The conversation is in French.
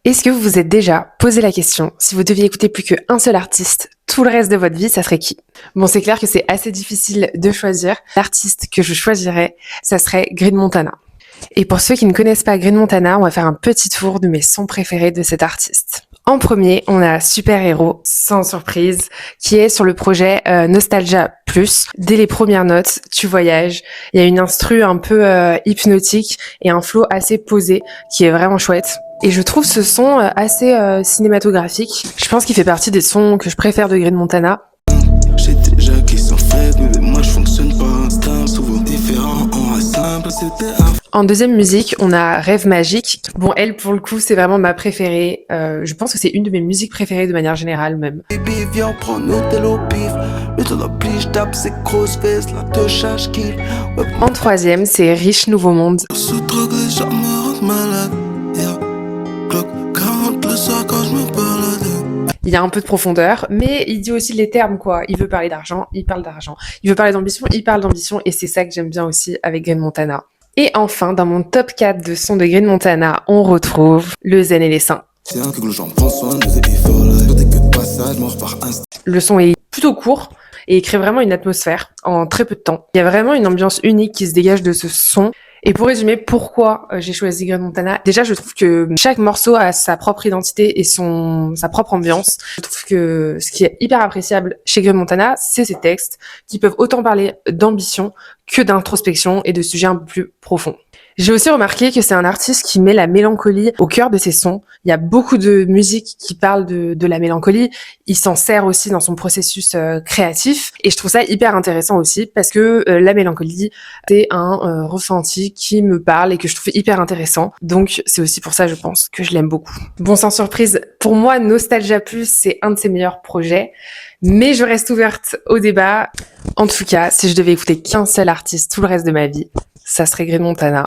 Est-ce que vous vous êtes déjà posé la question, si vous deviez écouter plus qu'un seul artiste, tout le reste de votre vie, ça serait qui? Bon, c'est clair que c'est assez difficile de choisir. L'artiste que je choisirais, ça serait Green Montana. Et pour ceux qui ne connaissent pas Green Montana, on va faire un petit tour de mes sons préférés de cet artiste. En premier, on a Super Héros, sans surprise, qui est sur le projet Nostalgia Plus. Dès les premières notes, tu voyages. Il y a une instru un peu hypnotique et un flow assez posé qui est vraiment chouette. Et je trouve ce son assez cinématographique. Je pense qu'il fait partie des sons que je préfère de Green Montana. J'ai déjà qui sont faites, mais moi je fonctionne pas instinct, souvent différent en simple, c'était un... En deuxième musique, on a Rêve Magique. Bon, elle, pour le coup, c'est vraiment ma préférée. Je pense que c'est une de mes musiques préférées de manière générale, même. Baby, viens prendre nos tel au pif, le temps de pli, je tape ses grosses fesses, la te charge kill. En troisième, c'est Riche Nouveau Monde. Sous drogue, les gens me rendent malade, yeah. Clock 40 le soir quand je me balade. Il y a un peu de profondeur, mais il dit aussi les termes, quoi. Il veut parler d'argent, il parle d'argent. Il veut parler d'ambition, il parle d'ambition, et c'est ça que j'aime bien aussi avec Green Montana. Et enfin, dans mon top 4 de sons de Green Montana, on retrouve Le Zen et les Saints. Tiens, que j'en prends soin de tes efforts là. Dès que passage, mort par instinct. Le son est plutôt court et il crée vraiment une atmosphère en très peu de temps. Il y a vraiment une ambiance unique qui se dégage de ce son. Et pour résumer, pourquoi j'ai choisi Green Montana? Déjà, je trouve que chaque morceau a sa propre identité et sa propre ambiance. Je trouve que ce qui est hyper appréciable chez Green Montana, c'est ses textes qui peuvent autant parler d'ambition que d'introspection et de sujets un peu plus profonds. J'ai aussi remarqué que c'est un artiste qui met la mélancolie au cœur de ses sons. Il y a beaucoup de musique qui parle de la mélancolie. Il s'en sert aussi dans son processus créatif. Et je trouve ça hyper intéressant aussi parce que la mélancolie, c'est un ressenti qui me parle et que je trouve hyper intéressant. Donc c'est aussi pour ça, je pense, que je l'aime beaucoup. Bon, sans surprise, pour moi, Nostalgia Plus, c'est un de ses meilleurs projets. Mais je reste ouverte au débat. En tout cas, si je devais écouter qu'un seul artiste tout le reste de ma vie, ça serait Green Montana.